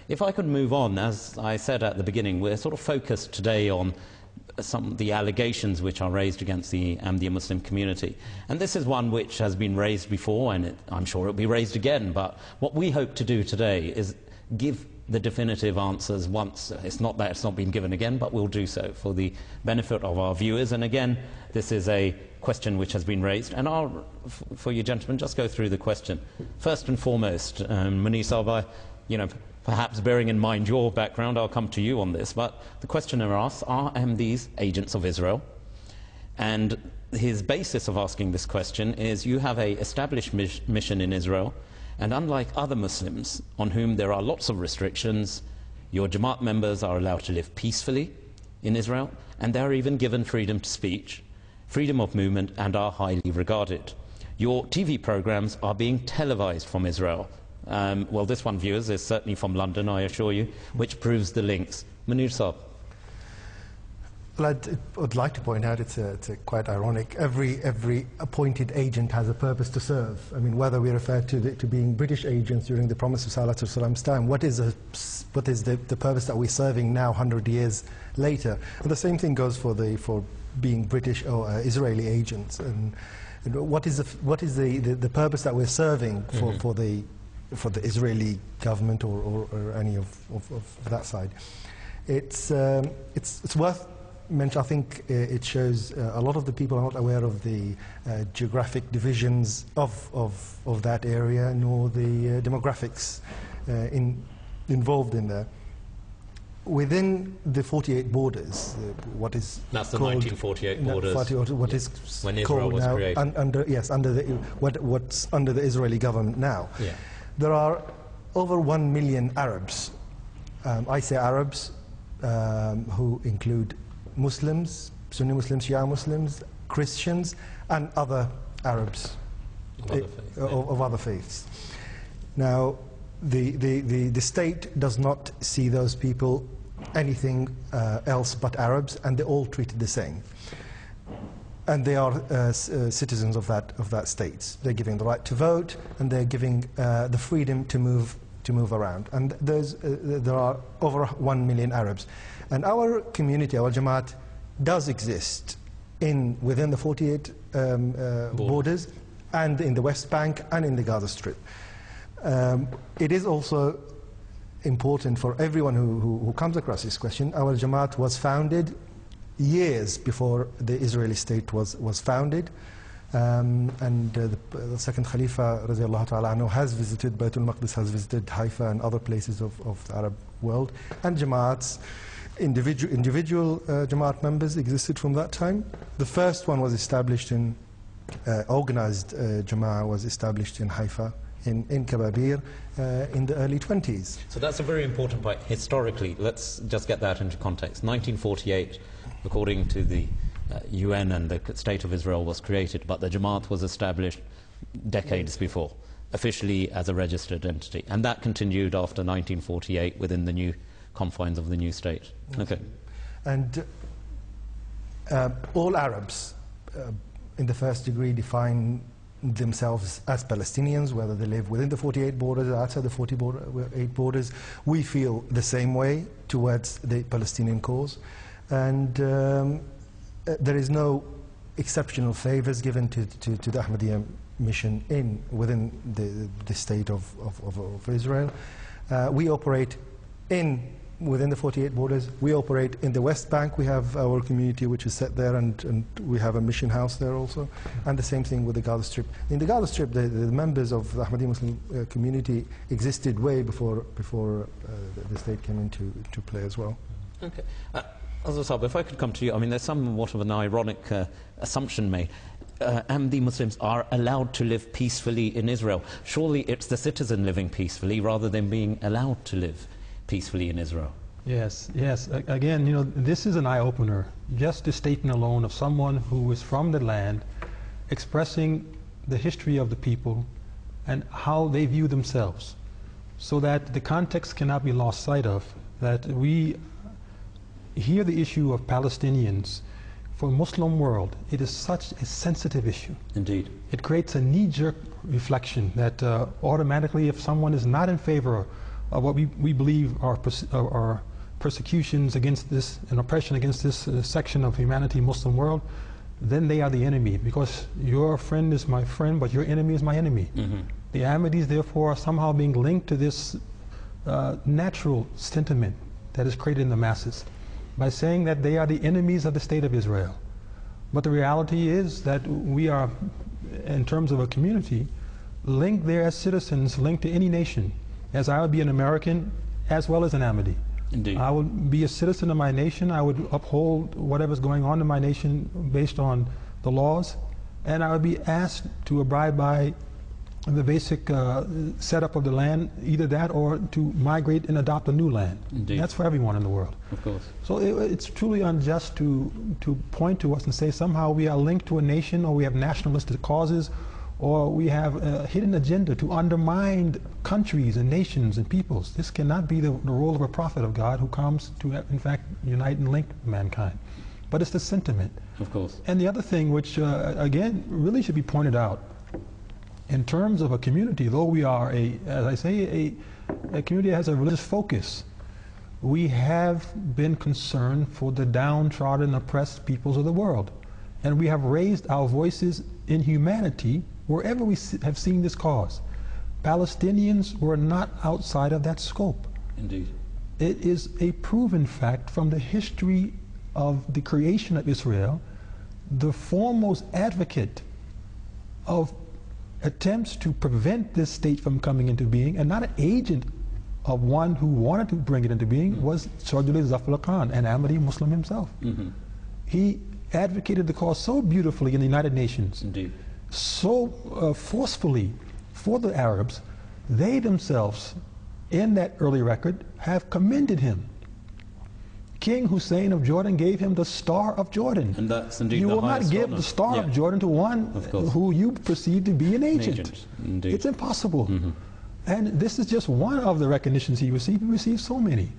if I could move on, as I said at the beginning, we're sort of focused today on some of the allegations which are raised against the Ahmadi Muslim community. And this is one which has been raised before, and I'm sure it'll be raised again. But what we hope to do today is give the definitive answers once. It's not that it's not been given again, but we'll do so for the benefit of our viewers. And again, this is a question which has been raised. And I'll, for you gentlemen, just go through the question. First and foremost, Munir Saab, perhaps bearing in mind your background, I'll come to you on this, but the questioner asks, are Ahmadis agents of Israel? And his basis of asking this question is, you have an established mission in Israel, and unlike other Muslims on whom there are lots of restrictions, your Jamaat members are allowed to live peacefully in Israel, and they are even given freedom to speech, freedom of movement, and are highly regarded. Your TV programs are being televised from Israel. Well, this one, viewers, is certainly from London, I assure you, which proves the links. Munir Saab. Well, I'd like to point out it's quite ironic. Every appointed agent has a purpose to serve. I mean, whether we refer to being British agents during the Promise of Salatu Salam's time, what is the purpose that we're serving now, 100 years later? And the same thing goes for being British or Israeli agents. And what is the purpose that we're serving for the Israeli government or any of that side? It's worth mentioning. I think it shows a lot of the people are not aware of the geographic divisions of that area, nor the demographics involved in there. Within the 48 borders, what is that's the called 1948 borders. What is when Israel was now created. What's under the Israeli government now. Yeah. There are over 1 million Arabs. I say Arabs, who include Muslims, Sunni Muslims, Shia Muslims, Christians, and other Arabs of other faiths. Now, the state does not see those people anything else but Arabs, and they're all treated the same. And they are citizens of that state. They're giving the right to vote, and they're giving the freedom to move around. And there are over 1 million Arabs. And our community, our Jamaat, does exist within the 48 borders, and in the West Bank, and in the Gaza Strip. It is also important for everyone who comes across this question. Our Jamaat was founded years before the Israeli state was founded, and the second Khalifa radiallahu ta'ala anhu has visited Baytul Maqdis, has visited Haifa and other places of the Arab world, and Jamaats, individual Jamaat members existed from that time. The first one was established organized Jamaat was established in Haifa, in Kababir, in the early 20s. So that's a very important point. Historically, let's just get that into context. 1948, according to the UN, and the State of Israel was created, but the Jamaat was established decades before, officially as a registered entity. And that continued after 1948 within the new confines of the new state. Okay. And all Arabs in the first degree define themselves as Palestinians, whether they live within the 48 borders or outside the 48 borders. We feel the same way towards the Palestinian cause. And there is no exceptional favors given to the Ahmadiyya mission within the state of Israel. We operate within the 48 borders. We operate in the West Bank. We have our community which is set there, and we have a mission house there also. And the same thing with the Gaza Strip. In the Gaza Strip, the members of the Ahmadiyya Muslim community existed way before the state came into play as well. Okay. Saab, if I could come to you, I mean, there's somewhat of an ironic assumption made. Ahmadi Muslims are allowed to live peacefully in Israel. Surely it's the citizen living peacefully rather than being allowed to live peacefully in Israel. Yes, yes. Again, this is an eye-opener. Just the statement alone of someone who is from the land, expressing the history of the people and how they view themselves, so that the context cannot be lost sight of, that we hear the issue of Palestinians. For the Muslim world, it is such a sensitive issue. Indeed. It creates a knee-jerk reflection that automatically, if someone is not in favor what we believe are persecutions against this and oppression against this section of humanity, Muslim world, then they are the enemy, because your friend is my friend, but your enemy is my enemy. The Ahmadis, therefore, are somehow being linked to this natural sentiment that is created in the masses by saying that they are the enemies of the state of Israel. But the reality is that we are, in terms of a community, linked there as citizens, linked to any nation, as I would be an American as well as an Ahmadi. Indeed. I would be a citizen of my nation. I would uphold whatever's going on in my nation based on the laws, and I would be asked to abide by the basic setup of the land, either that or to migrate and adopt a new land. Indeed. That's for everyone in the world. Of course. So it's truly unjust to point to us and say somehow we are linked to a nation, or we have nationalistic causes, or we have a hidden agenda to undermine countries and nations and peoples. This cannot be the role of a prophet of God who comes to, in fact, unite and link mankind. But it's the sentiment. Of course. And the other thing, which again really should be pointed out, in terms of a community, though we are as I say, a community that has a religious focus, we have been concerned for the downtrodden, oppressed peoples of the world. And we have raised our voices in humanity wherever we have seen this cause. Palestinians were not outside of that scope. Indeed. It is a proven fact from the history of the creation of Israel. The foremost advocate of attempts to prevent this state from coming into being, and not an agent of one who wanted to bring it into being, was Sharduli Zafar Khan, an Ahmadi Muslim himself. He advocated the cause so beautifully in the United Nations, Indeed. so forcefully for the Arabs. They themselves, in that early record, have commended him. King Hussein of Jordan gave him the Star of Jordan. And that's indeed You the will not highest give honor. the Star Yeah. of Jordan to one who you perceive to be an agent. Indeed. It's impossible. And this is just one of the recognitions he received. He received so many.